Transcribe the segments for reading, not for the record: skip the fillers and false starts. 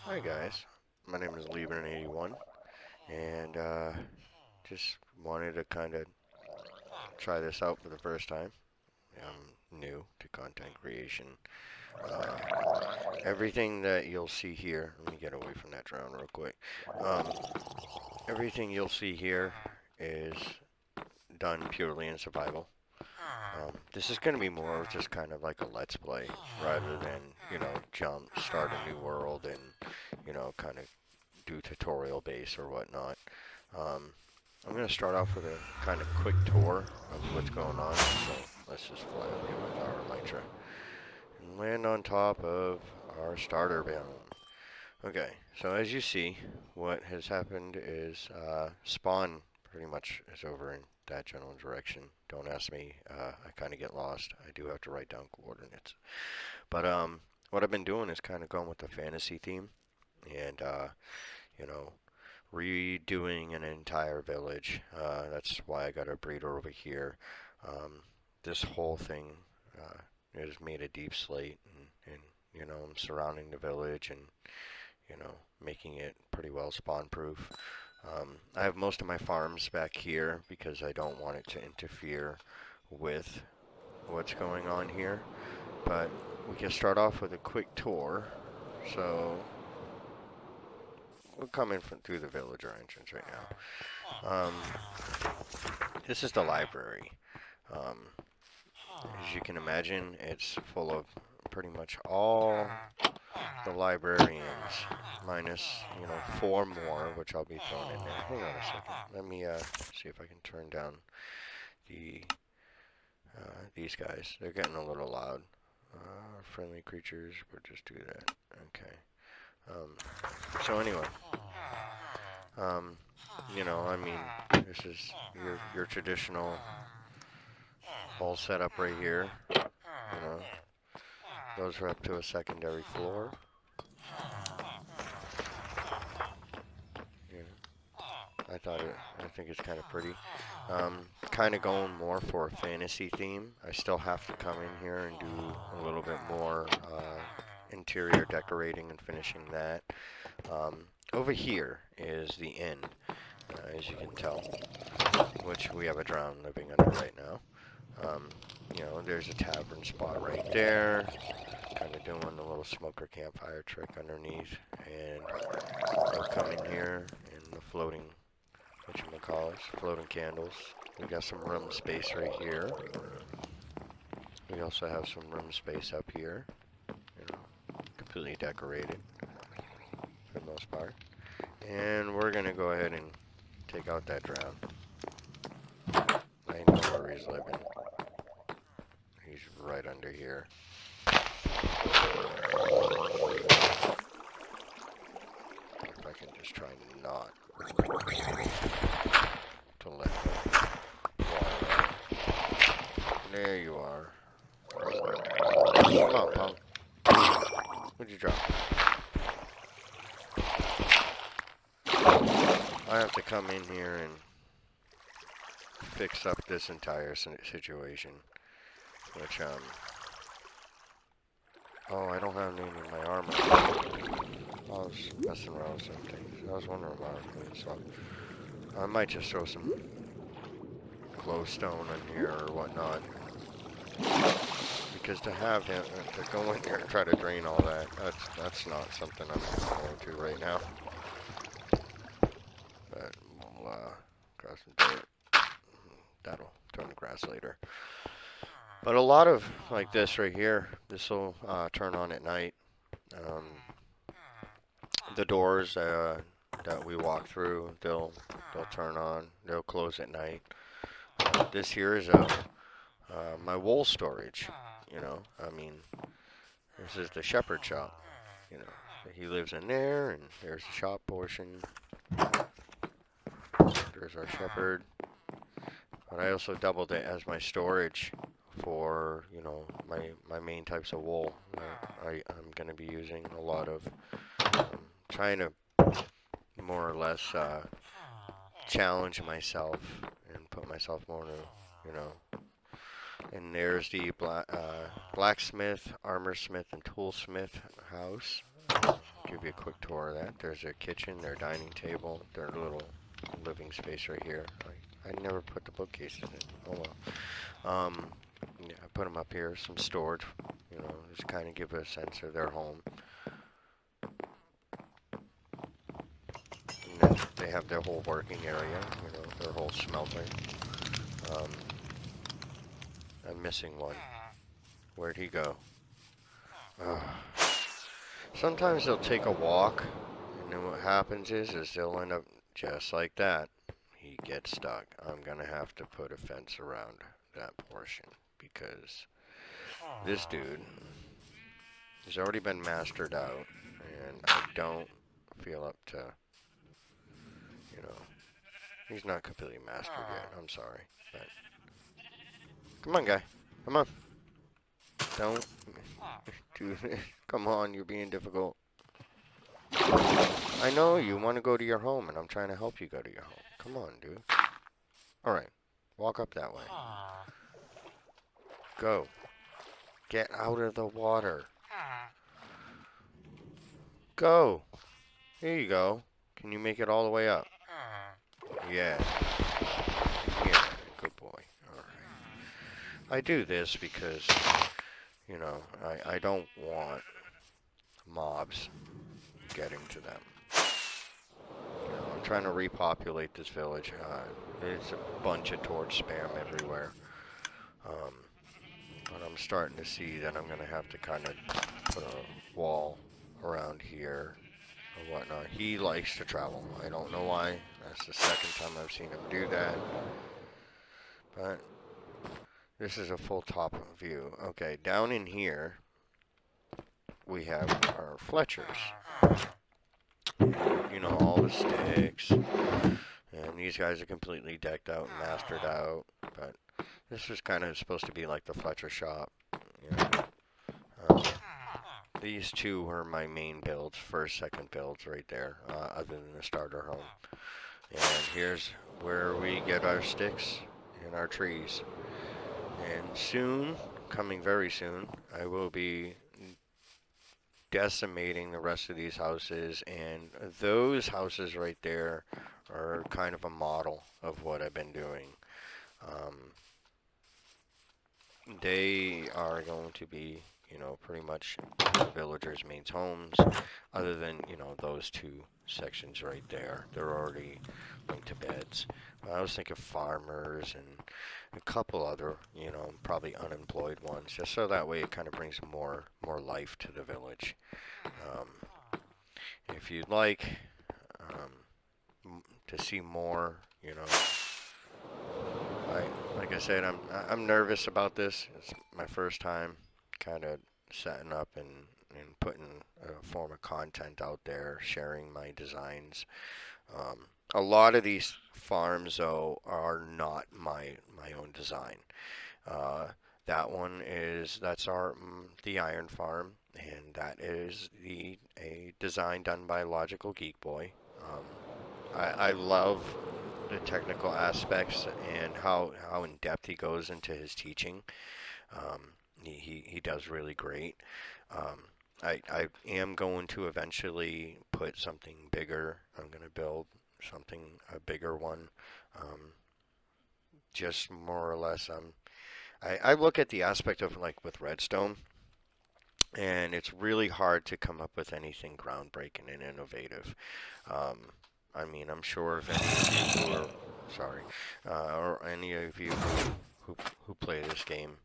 Hi guys, my name is Liebern81, and just wanted to kind of try this out for the first time. I'm new to content creation. Uh, Everything that you'll see here, let me get away from that drone real quick. Um, Everything you'll see here is done purely in survival. This is going to be more of just kind of like a let's play rather than, start a new world and, kind of do tutorial base or whatnot. Um, I'm going to start off with a kind of quick tour of what's going on. So let's just fly up here with our Elytra and land on top of our starter biome. Okay, so as you see, what has happened is spawn pretty much is over in that general direction. Don't ask me, I kind of get lost. I do have to write down coordinates. But what I've been doing is kind of going with the fantasy theme and, you know, redoing an entire village. That's why I got a breeder over here. This whole thing is made a deep slate, and I'm surrounding the village and making it pretty well spawn proof. I have most of my farms back here because I don't want it to interfere with what's going on here. But we can start off with a quick tour. So we'll come in through the villager entrance right now. This is the library. Um, as you can imagine, it's full of pretty much all the librarians, minus, four more, which I'll be throwing in there. Hang on a second. Let me see if I can turn down the these guys. They're getting a little loud. Friendly creatures, we'll just do that. Okay. Um, so anyway, um, I mean, this is your traditional whole setup right here. Those are up to a secondary floor. Yeah, I think it's kind of pretty. Kind of going more for a fantasy theme. I still have to come in here and do a little bit more interior decorating and finishing that. Over here is the inn, as you can tell, which we have a drown living under right now. There's a tavern spot right there. Kind of doing a little smoker campfire trick underneath, and we'll come in here in the floating, whatchamacallits, floating candles. We got some room space right here. We also have some room space up here, completely decorated for the most part. And we're gonna go ahead and take out that drown. I know where he's living. He's right under here. If I can just try not to let him water. There you are. Come on, punk. What'd you drop? I have to come in here and fix up this entire situation. Which, oh, I don't have any in my armor. I was messing around with some things. I was wondering about it. So I might just throw some glowstone in here or whatnot. Because to have him, to go in here and try to drain all that, that's not something I'm going to right now. But we'll grab some dirt. That'll turn to grass later. But a lot of, like this right here, this will turn on at night. Um, the doors that we walk through, they'll turn on. They'll close at night. This here is my wool storage. I mean, this is the shepherd shop. He lives in there, and there's the shop portion. There's our shepherd. But I also doubled it as my storage for, my main types of wool that I'm going to be using a lot of. Trying to more or less challenge myself and put myself more in, And there's the blacksmith, armorsmith, and toolsmith house. give you a quick tour of that. There's their kitchen, their dining table, their little living space right here. I never put the bookcases in. Oh well. Yeah, I put them up here, some storage, you know, just kind of give a sense of their home. And then they have their whole working area, you know, their whole smelter. Um, I'm missing one. Where'd he go? Ugh. Sometimes they'll take a walk, and then what happens is they'll end up just like that. He gets stuck. I'm gonna have to put a fence around that portion because this dude has already been mastered out, and I don't feel up to, you know, he's not completely mastered yet. I'm sorry, but come on, guy, come on, don't do this. Come on, you're being difficult. I know you want to go to your home, and I'm trying to help you go to your home. Come on, dude. All right, walk up that way. Go. Get out of the water. Go. Here you go. Can you make it all the way up? Yeah. Yeah. Good boy. All right. I do this because, you know, I don't want mobs getting to them. You know, I'm trying to repopulate this village. There's a bunch of torch spam everywhere. But I'm starting to see that I'm going to have to kind of put a wall around here or whatnot. He likes to travel. I don't know why. That's the second time I've seen him do that. But this is a full top view. Okay, down in here we have our Fletchers. You know, all the sticks. And these guys are completely decked out and mastered out. But this is kind of supposed to be like the Fletcher shop. You know. These two are my main builds, first, second builds right there, other than the starter home. And here's where we get our sticks and our trees. And soon, coming very soon, I will be decimating the rest of these houses, and those houses right there are kind of a model of what I've been doing. They are going to be, you know, pretty much the villagers' main homes, other than, you know, those two sections right there. They're already linked to beds. I was thinking farmers and a couple other, you know, probably unemployed ones, just so that way it kind of brings more life to the village. If you'd like to see more, you know, like I said, I'm nervous about this. It's my first time kind of setting up and putting a form of content out there, sharing my designs. A lot of these farms, though, are not my own design. That's the Iron Farm, and that is a design done by Logical Geek Boy. I love the technical aspects and how in depth he goes into his teaching. He does really great. I am going to eventually put something bigger. I'm going to build a bigger one. Just more or less, I look at the aspect of like with Redstone, and it's really hard to come up with anything groundbreaking and innovative. I mean, I'm sure if any of you who are, sorry, or any of you who play this game,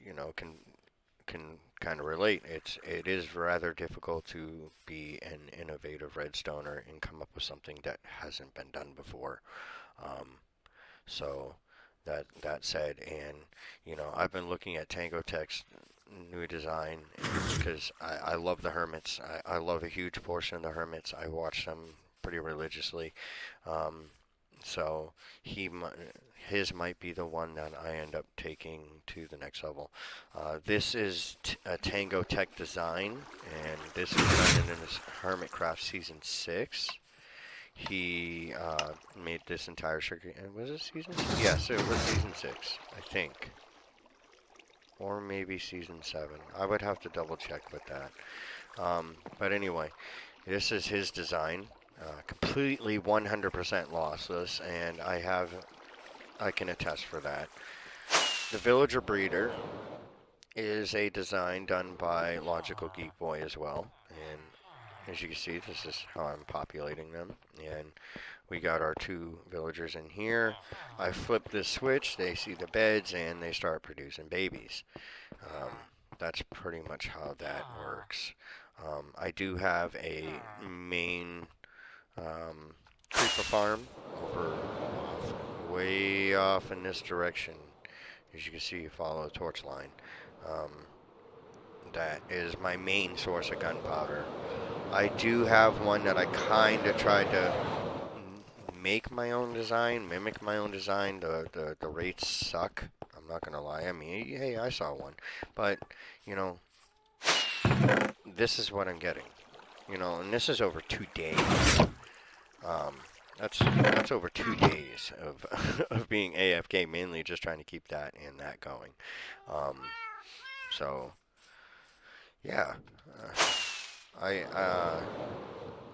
you know, can kind of relate. It is rather difficult to be an innovative redstoner and come up with something that hasn't been done before. So that said, and you know, I've been looking at Tango Tech's new design because I love the hermits. I love a huge portion of the hermits. I watch them pretty religiously. So his might be the one that I end up taking to the next level. This is a Tango Tech design, and this is done in his Hermitcraft Season 6. He made this entire sugar. Was it Season 6? Yes, it was Season 6, I think. or maybe season 7. I would have to double check with that. But anyway, this is his design, completely 100% lossless, and I can attest for that. The Villager Breeder is a design done by Logical Geek Boy as well, and as you can see, this is how I'm populating them, and we got our 2 villagers in here. I flip this switch, they see the beds, and they start producing babies. That's pretty much how that works. I do have a main creeper farm over way off in this direction. As you can see, you follow the torch line. That is my main source of gunpowder. I do have one that I kind of tried to make my own design, mimic my own design. The rates suck. I'm not gonna lie. I mean, hey, I saw one, but you know, this is what I'm getting. You know, and this is over 2 days. That's over 2 days of of being AFK, mainly just trying to keep that and that going. So yeah, I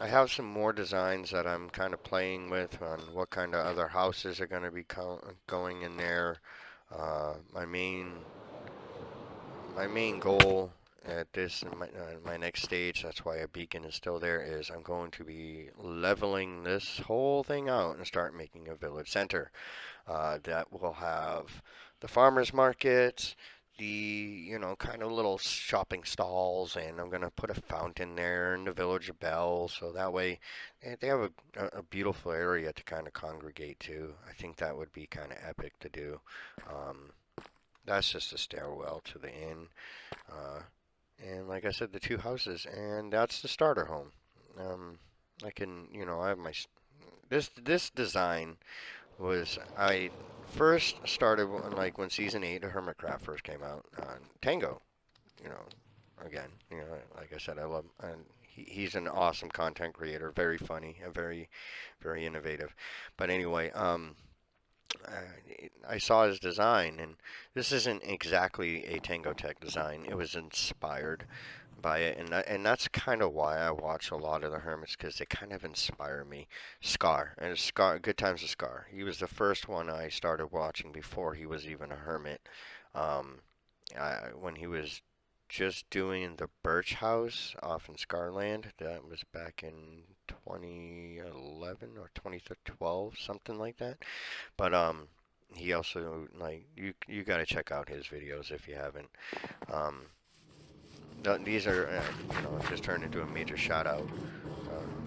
have some more designs that I'm kind of playing with on what kind of other houses are going to be going in there. My main goal at this my next stage, that's why a beacon is still there, is I'm going to be leveling this whole thing out and start making a village center that will have the farmers markets, the kind of little shopping stalls, and I'm gonna put a fountain there and the village bell, so that way they have a beautiful area to kind of congregate to. I think that would be kind of epic to do. That's just a stairwell to the inn. And like I said, the 2 houses, and that's the starter home. I can, I have my this design was I first started like when season 8 of Hermitcraft first came out on Tango. You know, again, like I said, I love and he's an awesome content creator, very funny, and very very innovative. But anyway, I saw his design, and this isn't exactly a Tango Tech design. It was inspired by it, and that's kind of why I watch a lot of the Hermits, because they kind of inspire me. Scar, and Scar, Good Times with Scar. He was the first one I started watching before he was even a hermit. Um, when he was just doing the Birch House off in Scarland, that was back in 2011 or 2012, something like that. But he also like you got to check out his videos if you haven't. Um, these are just turned into a major shout out.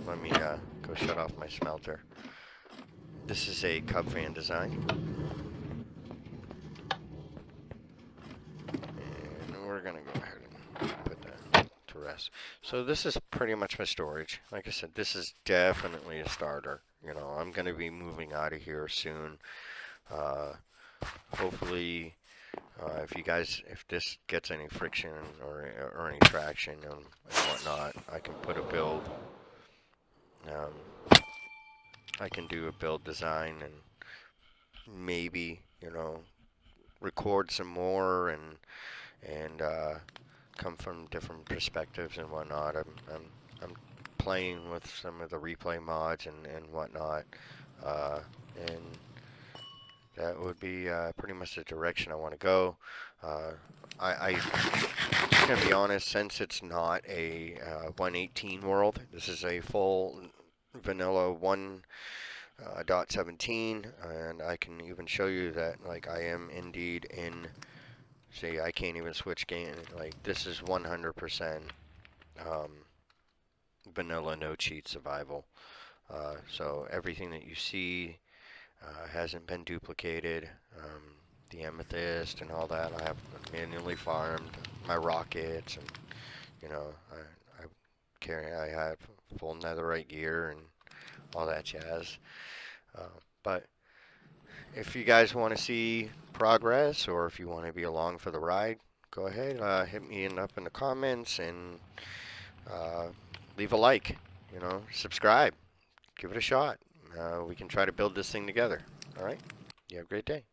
Let me go shut off my smelter. This is a Cub fan design, and we're gonna go ahead and put that to rest. So this is pretty much my storage. Like I said, this is definitely a starter. I'm gonna be moving out of here soon. Hopefully, if this gets any friction or any traction and whatnot, I can put a build. I can do a build design and maybe record some more and come from different perspectives and whatnot. I'm playing with some of the replay mods and whatnot, and that would be pretty much the direction I want to go. I'm going to be honest, since it's not a 1.18 world, this is a full vanilla 1.17, and I can even show you that like I am indeed in, see, I can't even switch game, like this is 100% vanilla, no cheat survival. So everything that you see hasn't been duplicated. The amethyst and all that, I have manually farmed. My rockets, and I have full netherite gear and all that jazz. But if you guys want to see progress, or if you want to be along for the ride, go ahead, hit me up in the comments and leave a like. Subscribe, give it a shot. We can try to build this thing together. All right. You have a great day.